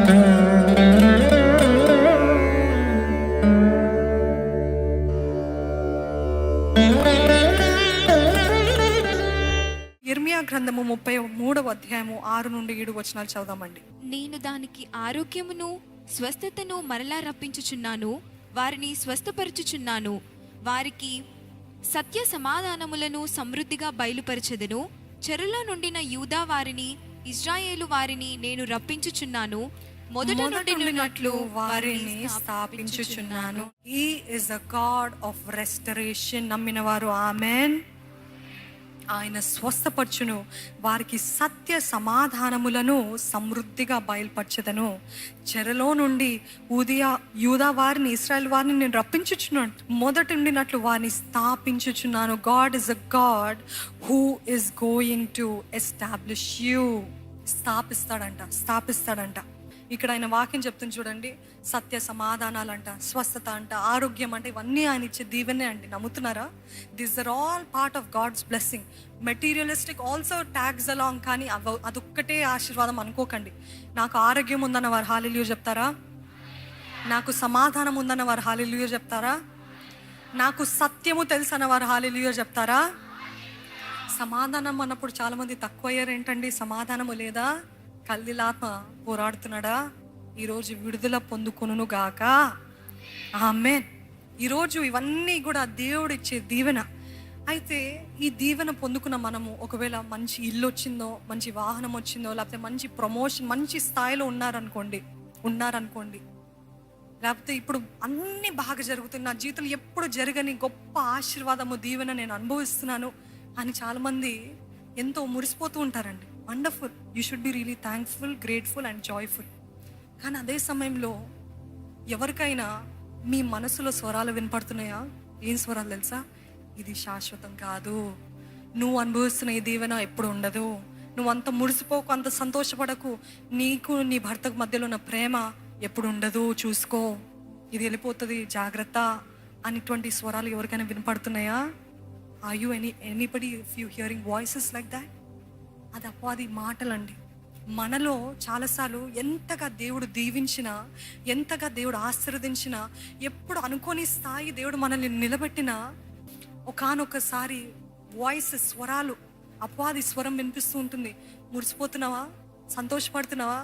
యిర్మీయా గ్రంథము 33వ అధ్యాయము 6 నుండి 7 వచనాలు చదువుదామండి. నేను దానికి ఆరోగ్యమును స్వస్థతను మరలా రప్పించుచున్నాను, వారిని స్వస్థపరచుచున్నాను, వారికి సత్య సమాధానములను సమృద్ధిగా బయలుపరచెదను. చెరలో నుండిన యూదా వారిని, ఇజ్రాయేలు వారిని నేను రప్పించుచున్నాను, మొదట నుండినట్లు వారిని స్థాపించుచున్నాను. He is the God of restoration. నమ్మిన వారు ఆమెన్. ఆయన స్వస్థపరచును, వారికి సత్య సమాధానములను సమృద్ధిగా బయలుపరచెదను. చెరలో నుండి యూదా వారిని, ఇశ్రాయేల్ వారిని నేను రప్పించుచున్నాను, మొదటి ఉండినట్లు వారిని స్థాపించుచున్నాను. God is a God who is going to establish you. స్థాపిస్తాడంట. ఇక్కడ ఆయన వాక్యం చెప్తుంది చూడండి. సత్య సమాధానాలంట, స్వస్థత అంట, ఆరోగ్యం అంటే ఇవన్నీ ఆయన ఇచ్చే దీవెనే అండి. నమ్ముతున్నారా? This are all part of God's blessing. Materialistic also tags along, కానీ అదొక్కటే ఆశీర్వాదం అనుకోకండి. నాకు ఆరోగ్యం ఉందన్న వారు హల్లెలూయా చెప్తారా? నాకు సమాధానం ఉందన్న వారు హల్లెలూయా చెప్తారా? నాకు సత్యము తెలుసు అన్న వారు హల్లెలూయా చెప్తారా? సమాధానం అన్నప్పుడు చాలా మంది తక్కువ అయ్యారు. ఏంటండి సమాధానము లేదా? కల్లిలాత్మ పోరాడుతున్నాడా? ఈరోజు విడుదల పొందుకొనును గాక. ఆమేన్. ఈరోజు ఇవన్నీ కూడా దేవుడు ఇచ్చే దీవెన. అయితే ఈ దీవెన పొందుకున్న మనము ఒకవేళ మంచి ఇల్లు వచ్చిందో, మంచి వాహనం వచ్చిందో, లేకపోతే మంచి ప్రమోషన్, మంచి స్థాయిలో ఉన్నారనుకోండి, లేకపోతే ఇప్పుడు అన్నీ బాగా జరుగుతుంది, నా జీవితంలో ఎప్పుడు జరగని గొప్ప ఆశీర్వాదము, దీవెన నేను అనుభవిస్తున్నాను అని చాలామంది ఎంతో మురిసిపోతూ ఉంటారండి. Wonderful. You should be really thankful, grateful and joyful. కానీ అదే సమయంలో ఎవరికైనా మీ మనసులో స్వరాలు వినపడుతున్నాయా? ఏం స్వరాలు తెలుసా? ఇది శాశ్వతం కాదు, నువ్వు అనుభవిస్తున్న ఈ దీవెన ఎప్పుడు ఉండదు, నువ్వు అంత మురిసిపోకు, అంత సంతోషపడకు, నీకు నీ భర్తకు మధ్యలో ఉన్న ప్రేమ ఎప్పుడు ఉండదు, చూసుకో, ఇది వెళ్ళిపోతుంది, జాగ్రత్త అనేటువంటి స్వరాలు ఎవరికైనా వినపడుతున్నాయా? Are you anybody if you hearing voices like that? అది అపవాది మాటలండి. మనలో చాలాసార్లు ఎంతగా దేవుడు దీవించినా, ఎంతగా దేవుడు ఆశీర్వదించినా, ఎప్పుడు అనుకోని స్థాయి దేవుడు మనల్ని నిలబెట్టినా, ఒకానొకసారి వాయిసెస్, స్వరాలు, అపవాది స్వరం వినిపిస్తూ ఉంటుంది. మురిసిపోతున్నావా? సంతోషపడుతున్నావా?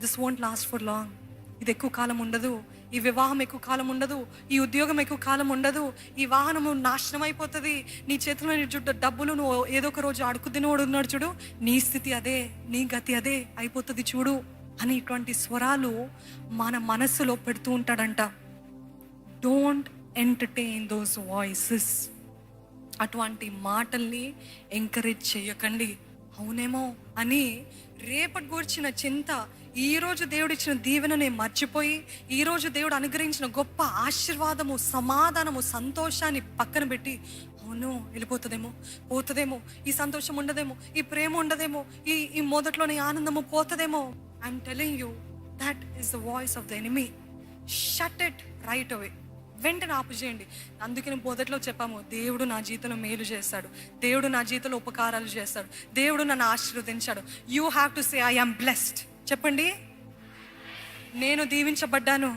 This won't last for long. ఇది ఎక్కువ కాలం ఉండదు, ఈ వివాహం ఎక్కువ కాలం ఉండదు, ఈ ఉద్యోగం ఎక్కువ కాలం ఉండదు, ఈ వాహనము నాశనం అయిపోతుంది, నీ చేతిలో డబ్బులు నువ్వు ఏదో ఒక రోజు అడుగు తినోడు ఉన్నాడు చూడు, నీ స్థితి అదే, నీ గతి అదే అయిపోతుంది చూడు అని ఇటువంటి స్వరాలు మన మనస్సులో పెడుతూ ఉంటాడంట. Don't entertain those voices. అటువంటి మాటల్ని ఎంకరేజ్ చేయకండి. అవునేమో అని రేపటి గురించిన చింత, ఈరోజు దేవుడు ఇచ్చిన దీవెనని మర్చిపోయి, ఈరోజు దేవుడు అనుగ్రహించిన గొప్ప ఆశీర్వాదము, సమాధానము, సంతోషాన్ని పక్కన పెట్టి, అవును వెళ్ళిపోతుందేమో, పోతుందేమో, ఈ సంతోషం ఉండదేమో, ఈ ప్రేమ ఉండదేమో, ఈ మొదట్లోని ఆనందము పోతుందేమో. I'm telling you that is the voice of the enemy. Shut it right away. వెంటనే ఆపుచేయండి. అందుకని మొదట్లో చెప్పాము, దేవుడు నా జీవితంలో మేలు చేస్తాడు, దేవుడు నా జీవితంలో ఉపకారాలు చేస్తాడు, దేవుడు నన్ను ఆశీర్వదించాడు. You have to say I am blessed. చెప్పండి, నేను దీవించబడ్డాను,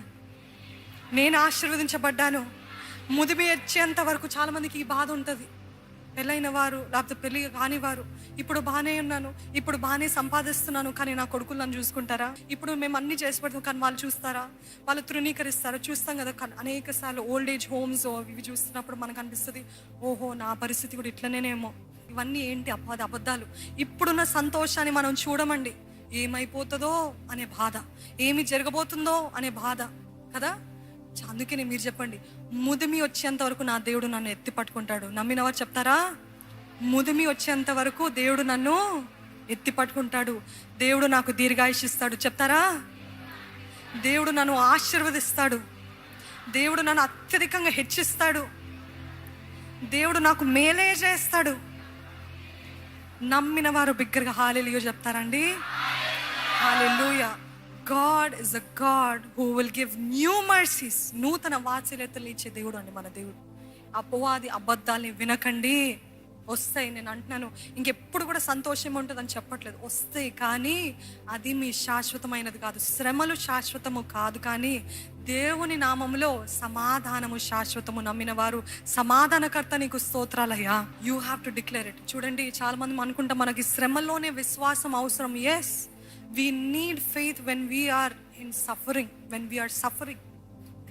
నేను ఆశీర్వదించబడ్డాను. ముదిమి వచ్చేంత వరకు చాలామందికి ఈ బాధ ఉంటుంది. పెళ్ళైన వారు లేకపోతే పెళ్ళి కాని వారు, ఇప్పుడు బాగానే ఉన్నాను, ఇప్పుడు బాగానే సంపాదిస్తున్నాను, కానీ నా కొడుకులు నన్ను చూసుకుంటారా? ఇప్పుడు మేము అన్నీ చేసి పెడతాం, కానీ వాళ్ళు చూస్తారా? వాళ్ళు తృణీకరిస్తారా? చూస్తాం కదా అనేక సార్లు ఓల్డ్ ఏజ్ హోమ్స్ ఇవి చూస్తున్నప్పుడు మనకు అనిపిస్తుంది, ఓహో నా పరిస్థితి కూడా ఇట్లనేనేమో. ఇవన్నీ ఏంటి? అబద్ధాలు. ఇప్పుడున్న సంతోషాన్ని మనం చూడమండి. ఏమైపోతుందో అనే బాధ, ఏమి జరగబోతుందో అనే బాధ కదా. అందుకని మీరు చెప్పండి, ముదిమి వచ్చేంత వరకు నా దేవుడు నన్ను ఎత్తి పట్టుకుంటాడు. నమ్మిన వారు చెప్తారా? ముదిమి వచ్చేంత వరకు దేవుడు నన్ను ఎత్తి పట్టుకుంటాడు, దేవుడు నాకు దీర్ఘాయుషిస్తాడు. చెప్తారా? దేవుడు నన్ను ఆశీర్వదిస్తాడు, దేవుడు నన్ను అత్యధికంగా హెచ్చిస్తాడు, దేవుడు నాకు మేలే చేస్తాడు. నమ్మిన వారు బిగ్గరగా హల్లెలూయా చెప్తారండి. హల్లెలూయా. God is a God who will give new mercies. నూతన వాత్సల్యతలు ఇచ్చే దేవుడు అండి మన దేవుడు. అపవాది అబద్ధాలని వినకండి. వస్తాయి. నేను అంటున్నాను ఇంకెప్పుడు కూడా సంతోషం ఉంటుందని చెప్పట్లేదు, వస్తాయి. కానీ అది మీ శాశ్వతమైనది కాదు. శ్రమలు శాశ్వతము కాదు, కానీ దేవుని నామములో సమాధానము శాశ్వతము. నమ్మిన వారు సమాధానకర్త నీకు స్తోత్రాలయ్యా. You have to declare it. చూడండి, చాలా మంది అనుకుంటాం మనకి శ్రమలోనే విశ్వాసం అవసరం. Yes, we need faith when we're in suffering, when we're suffering.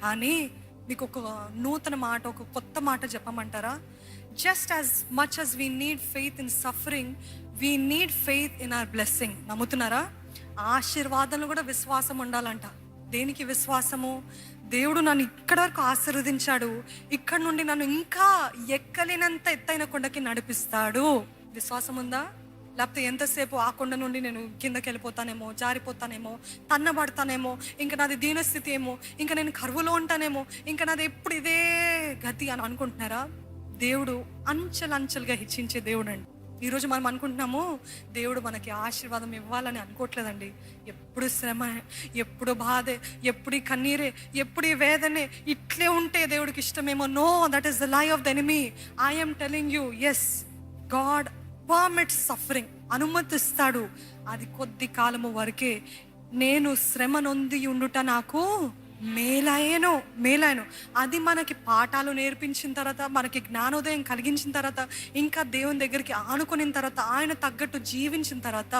కానీ మీకు ఒక నూతన మాట, ఒక కొత్త మాట చెప్పమంటారా? Just as much as we need faith in suffering, we need faith in our blessing. నమ్ముతున్నారా? ఆశీర్వాదంలో కూడా విశ్వాసం ఉండాలంట. దేనికి విశ్వాసము? దేవుడు నన్ను ఇక్కడ వరకు ఆశీర్వదించాడు, ఇక్కడ నుండి నన్ను ఇంకా ఎక్కలేనంత ఎత్తైన కొండకి నడిపిస్తాడు. విశ్వాసం ఉందా? లేకపోతే ఎంతసేపు ఆ కొండ నుండి నేను కిందకి వెళ్ళిపోతానేమో, జారిపోతానేమో, తన్నబడతానేమో, ఇంకా నాది దీనస్థితి ఏమో, ఇంకా నేను కరువులో ఉంటానేమో, ఇంకా నాది ఎప్పుడు ఇదే గతి అని అనుకుంటున్నారా? దేవుడు అంచెలంచెలుగా హెచ్చించే దేవుడు అండి. ఈరోజు మనం అనుకుంటున్నాము దేవుడు మనకి ఆశీర్వాదం ఇవ్వాలని అనుకోవట్లేదండి. ఎప్పుడు శ్రమ, ఎప్పుడు బాధే, ఎప్పుడు ఈ కన్నీరే, ఎప్పుడు ఈ వేదనే, ఇట్లే ఉంటే దేవుడికి ఇష్టమేమో. No, that is the lie of the enemy. I am telling you, yes, God permits suffering, అనుమతిస్తాడు. అది కొద్ది కాలము వరకే. నేను శ్రమ నొంది ఉండుట నాకు మేలాయను. అది మనకి పాఠాలు నేర్పించిన తర్వాత, మనకి జ్ఞానోదయం కలిగించిన తర్వాత, ఇంకా దేవుని దగ్గరికి ఆనుకున్న తర్వాత, ఆయన తగ్గట్టు జీవించిన తర్వాత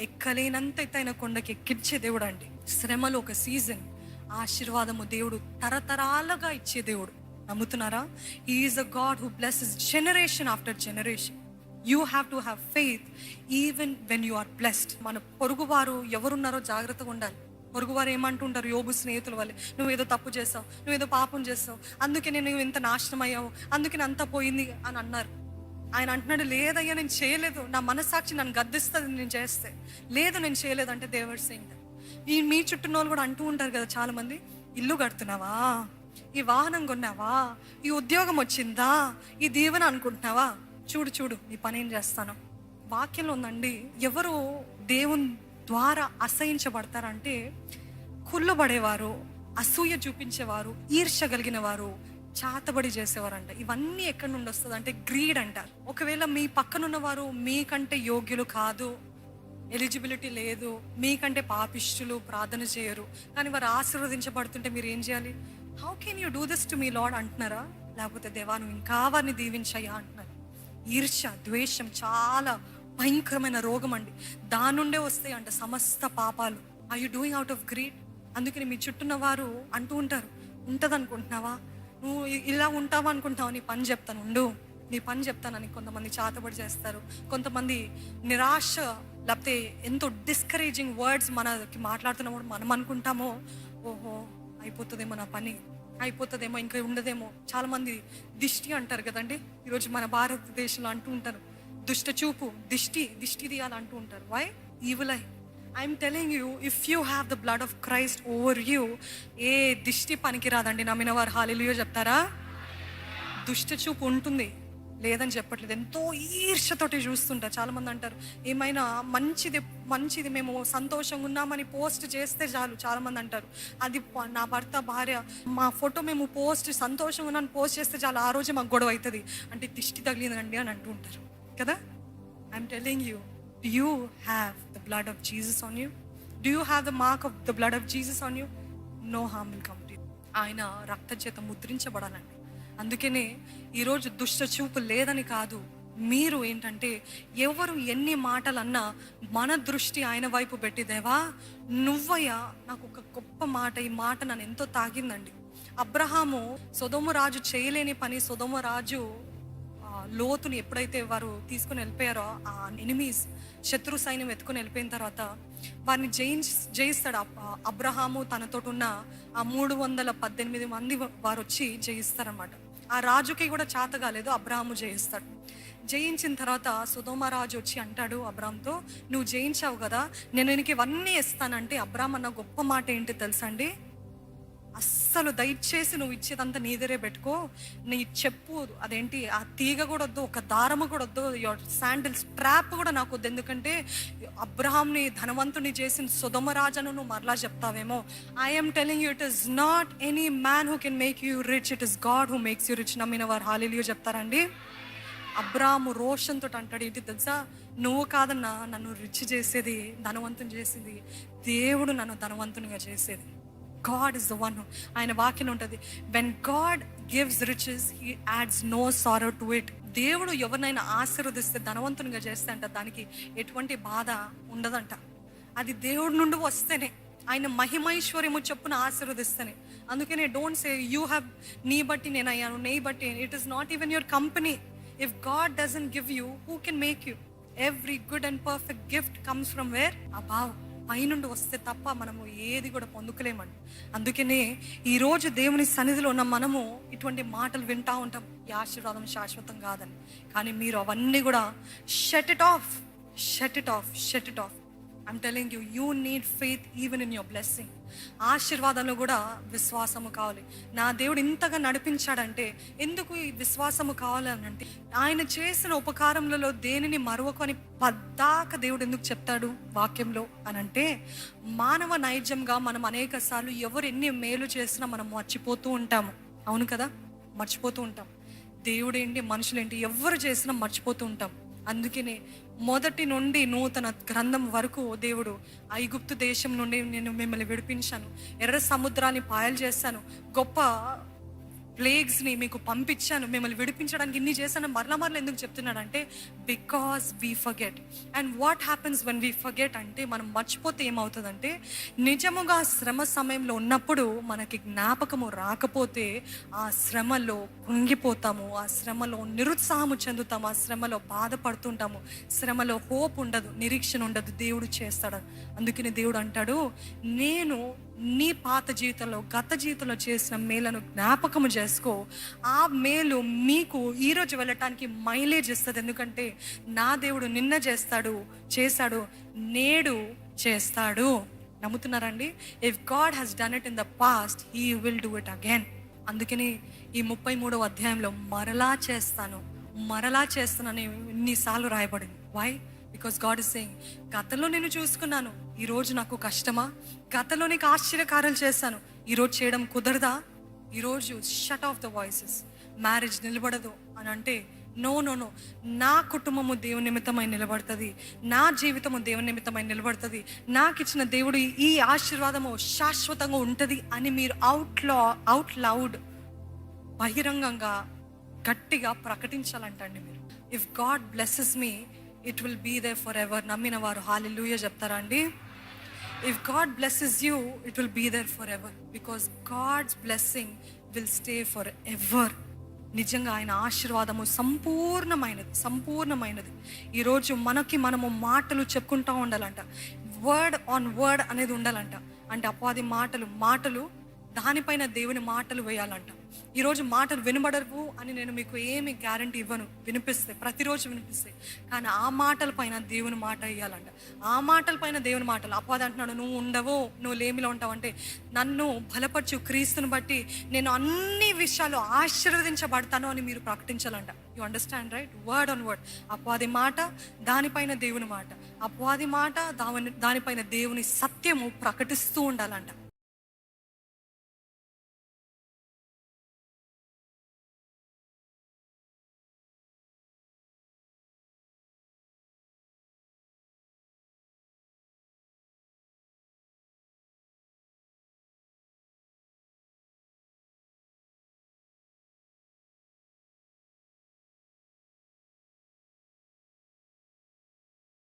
ఎక్కలేనంత ఎత్తైన కొండకి ఎక్కించే దేవుడు అండి. శ్రమలో ఒక సీజన్, ఆశీర్వాదము దేవుడు తరతరాలుగా ఇచ్చే దేవుడు. నమ్ముతున్నారా? He is a God who blesses generation after generation. You have to have faith even when you are blessed. మన పొరుగువారు ఎవరున్నారో జాగ్రత్తగా ఉండాలి. పొరుగువారు ఏమంటుంటారు? యోబు స్నేహితుల వల్లే, నువ్వేదో తప్పు చేసావు, నువ్వేదో పాపం చేసావు, అందుకే నేను ఇంత నాశనం అయ్యావు, అందుకే నేను అంతా పోయింది అని అన్నారు. ఆయన అంటున్నాడు, లేదయ్యా నేను చేయలేదు, నా మనస్సాక్షి నన్ను గద్దిస్తుంది నేను చేస్తే. లేదు నేను చేయలేదు అంటే దేవుడు సెయింగ్. మీ చుట్టూ వాళ్ళు కూడా అంటూ ఉంటారు కదా చాలా మంది, ఇల్లు కడుతున్నావా, ఈ వాహనం కొన్నావా, ఈ ఉద్యోగం వచ్చిందా, ఈ దీవెన అనుకుంటున్నావా, చూడు నీ పని ఏం చేస్తాను. వాక్యంలో ఉందండి, ఎవరు దేవుని ద్వారా అసహించబడతారంటే కుళ్ళబడేవారు, అసూయ చూపించేవారు, ఈర్ష్య కలిగిన వారు, చాతబడి చేసేవారంట. ఇవన్నీ ఎక్కడి నుండి వస్తుంది అంటే గ్రీడ్ అంటారు. ఒకవేళ మీ పక్కనున్న వారు మీకంటే యోగ్యులు కాదు, ఎలిజిబిలిటీ లేదు, మీకంటే పాపిష్టులు, ప్రార్థన చేయరు, కానీ వారు ఆశీర్వదించబడుతుంటే మీరు ఏం చేయాలి? How can you do this to me lord అంటున్నారా? లేకపోతే దేవా నువ్వు ఇంకా వారిని దీవించయ్యా అంటున్నారు. ఈర్ష్య, ద్వేషం చాలా భయంకరమైన రోగం అండి. దాని నుండే వస్తాయి అంట సమస్త పాపాలు. Are you doing out of greed? అందుకని మీ చుట్టూన్న వారు అంటూ ఉంటారు, ఉంటుంది అనుకుంటున్నావా, నువ్వు ఇలా ఉంటావా అనుకుంటున్నావా, నీ పని చెప్తాను ఉండు, నీ పని చెప్తానని కొంతమంది చాతబడి చేస్తారు. కొంతమంది నిరాశ, లేకపోతే ఎంతో డిస్కరేజింగ్ వర్డ్స్ మనకి మాట్లాడుతున్నప్పుడు మనం అనుకుంటామో, ఓహో అయిపోతుందేమో నా పని, అయిపోతుందేమో, ఇంకా ఉండదేమో. చాలామంది దిష్టి అంటారు కదండి, ఈరోజు మన భారతదేశంలో అంటూ ఉంటారు, దుష్ట చూపు, దిష్టి తీయాలి అంటూ ఉంటారు. Why? Evil eye. I'm telling you, if you have the blood of Christ over you, ఏ దిష్టి పనికి రాదండి. నమ్మిన వారు హల్లెలూయా చెప్తారా? దుష్ట చూపు ఉంటుంది, లేదని చెప్పట్లేదు. ఎంతో ఈర్ష్యతోటి చూస్తుంటారు. చాలామంది అంటారు, ఏమైనా మంచిది మేము సంతోషంగా ఉన్నామని పోస్ట్ చేస్తే చాలు. చాలామంది అంటారు, అది నా భర్త భార్య మా ఫోటో మేము సంతోషంగా ఉన్నాను పోస్ట్ చేస్తే చాలు, ఆ రోజే మాకు గొడవ అవుతుంది అంటే దిష్టి తగిలిందండి అని అంటూ ఉంటారు కదా. I'm telling you, do you have the blood of Jesus on you? Do you have the mark of the blood of Jesus on you? No harm will come to you. ఆయన రక్త చేత ముద్రించబడాలండి. అందుకనే ఈరోజు దుష్ట చూపు లేదని కాదు, మీరు ఏంటంటే ఎవరు ఎన్ని మాటలు అన్నా మన దృష్టి ఆయన వైపు పెట్టి, దేవా నువ్వయ్యా నాకు ఒక గొప్ప మాట, ఈ మాట నన్ను ఎంతో తాగిందండి. అబ్రహాము సొదొమ రాజు చేయలేని పని, సొదొమ రాజు లోతుని ఎప్పుడైతే వారు తీసుకుని వెళ్ళిపోయారో, ఆ ఎనిమీస్ శత్రు సైన్యం ఎత్తుకుని వెళ్ళిపోయిన తర్వాత వారిని జయిస్తాడు అబ్రహాము. తనతో ఉన్న ఆ 318 మంది వారు వచ్చి జయిస్తారనమాట. ఆ రాజుకి కూడా చేత కాలేదు, అబ్రహాము జయిస్తాడు. జయించిన తర్వాత సొదొమ రాజు వచ్చి అంటాడు అబ్రామ్తో, నువ్వు జయించావు కదా, నేను నీకు ఇవన్నీ ఇస్తానంటే అబ్రామ్ అన్న గొప్ప మాట ఏంటి తెలుసా అండి? అస్సలు దయచేసి నువ్వు ఇచ్చేదంతా నీ దగ్గరే పెట్టుకో, నీ చెప్పు అదేంటి ఆ తీగ కూడా వద్దు, ఒక దారము కూడా వద్దు, యువర్ శాండిల్స్ ట్రాప్ కూడా నాకు వద్దు, ఎందుకంటే అబ్రహాంని ధనవంతుని చేసిన సొదొమ రాజును నువ్వు మరలా చెప్తావేమో. I'm telling you, it is not any man who can make you rich, it is God who makes you rich. నమ్మిన వారు హల్లెలూయా చెప్తారండి. అబ్రాము రోషంతో అంటాడు, ఏంటి తెలుసా, నువ్వు కాదన్నా నన్ను రిచ్ చేసేది, ధనవంతుని చేసేది, దేవుడు నన్ను ధనవంతునిగా చేసేది. God is the one. ఆయన వాక్యం ఉంటుంది, when God gives riches he adds no sorrow to it. దేవుడు ఎవరినైనా ఆశీర్వదిస్తే, ధనవంతునిగా చేస్తే అంట, దానికి ఎటువంటి బాధ ఉండదంట. అది దేవుడి నుండి వస్తేనే, ఆయన మహిమైశ్వర్యము చొప్పున ఆశీర్వదిస్తేనే. అందుకనే డోంట్ సే యూ హ్యావ్, నీ బట్టి నేను అయ్యాను, నీ బట్టి. It is not even your company. If God doesn't give you, who can make you? Every good and perfect gift comes from where? Above, పైనుండి వస్తే తప్ప మనము ఏది కూడా పొందుకోలేమండి. అందుకనే ఈరోజు దేవుని సన్నిధిలో ఉన్న మనము ఇటువంటి మాటలు వింటూ ఉంటాం, ఈ ఆశీర్వాదం శాశ్వతం కాదని. కానీ మీరు అవన్నీ కూడా shut it of, shut it of, shut it of. I'm telling you, you need faith even in your blessing. ఆశీర్వాదంలో కూడా విశ్వాసము కావాలి. నా దేవుడు ఇంతగా నడిపించాడంటే ఎందుకు ఈ విశ్వాసము కావాలని అంటే, ఆయన చేసిన ఉపకారములలో దేనిని మరొక అని పద్దాక దేవుడు ఎందుకు చెప్తాడు వాక్యంలో అని అంటే, మానవ నైజంగా మనం అనేక సార్లు ఎవరు ఎన్ని మేలు చేసినా మనం మర్చిపోతూ ఉంటాము. అవును కదా, మర్చిపోతూ ఉంటాం. దేవుడేంటి, మనుషులేంటి, ఎవరు చేసినా మర్చిపోతూ ఉంటాం. అందుకనే మొదటి నుండి నూతన గ్రంథం వరకు దేవుడు, ఐగుప్తు దేశం నుండి నేను మిమ్మల్ని విడిపించాను, ఎర్ర సముద్రాన్ని పాయలు చేశాను, గొప్ప ప్లేగ్స్ని మీకు పంపించాను, మిమ్మల్ని విడిపించడానికి ఇన్ని చేశాను, మరలా ఎందుకు చెప్తున్నాడంటే, because we forget. And what happens when we forget అంటే, మనం మర్చిపోతే ఏమవుతుందంటే, నిజముగా శ్రమ సమయంలో ఉన్నప్పుడు మనకి జ్ఞాపకము రాకపోతే ఆ శ్రమలో కుంగిపోతాము, ఆ శ్రమలో నిరుత్సాహము చెందుతాము, ఆ శ్రమలో బాధపడుతుంటాము, శ్రమలో హోప్ ఉండదు, నిరీక్షణ ఉండదు. దేవుడు చేస్తాడు. అందుకని దేవుడు అంటాడు, నేను నీ పాత జీవితంలో, గత జీవితంలో చేసిన మేలను జ్ఞాపకము చేసుకో. ఆ మేలు మీకు ఈరోజు వెళ్ళటానికి మైలేజ్ ఇస్తుంది. ఎందుకంటే నా దేవుడు నిన్న చేశాడు, నేడు చేస్తాడు. నమ్ముతున్నారండి? If God has done it in the past, he will do it again. అందుకని ఈ 33వ అధ్యాయంలో మరలా చేస్తానని ఎన్నిసార్లు రాయబడింది. Why? Because God is saying, గతంలో నేను చూసుకున్నాను, ఈరోజు నాకు కష్టమా? గతంలో నీకు ఆశ్చర్యకార్యాలు చేశాను, ఈరోజు చేయడం కుదరదా? ఈరోజు shut off the voices. Marriage నిలబడదు అని అంటే, నో, నా కుటుంబము దేవుని నిమిత్తమై నిలబడుతుంది, నా జీవితము దేవుని నిమిత్తమై నిలబడుతుంది, నాకు ఇచ్చిన దేవుడు ఈ ఆశీర్వాదము శాశ్వతంగా ఉంటుంది అని మీరు అవుట్ లౌడ్ బహిరంగంగా గట్టిగా ప్రకటించాలంటండి మీరు. If God blesses me, it will be there forever. నమ్మిన వారు హల్లెలూయా చెప్తారా అండి? If God blesses you, it will be there forever, because God's blessing will stay forever. నిజంగా ఆయన ఆశీర్వాదము సంపూర్ణమైనది. ఈరోజు మనము మాటలు చెప్పుకుంటూ ఉండాలంట, వర్డ్ ఆన్ వర్డ్ అనేది ఉండాలంట. అంటే అపవాది మాటలు దానిపైన దేవుని మాటలు వేయాలంట. ఈరోజు మాటలు వినబడవు అని నేను మీకు ఏమి గ్యారంటీ ఇవ్వను, ప్రతిరోజు వినిపిస్తాయి. కానీ ఆ మాటల పైన దేవుని మాట వేయాలంట, ఆ మాటల పైన దేవుని మాటలు. అపవాది అంటున్నాడు, నువ్వు ఉండవు, నువ్వు లేమిలో ఉంటావు అంటే, నన్ను బలపరచు, క్రీస్తుని బట్టి నేను అన్ని విషయాలు ఆశీర్వదించబడతాను అని మీరు ప్రకటించాలంట. You understand, right? Word on word. అపవాది మాట, దానిపైన దేవుని మాట, అపవాది మాట, దానిపైన దేవుని సత్యము ప్రకటిస్తూ ఉండాలంట.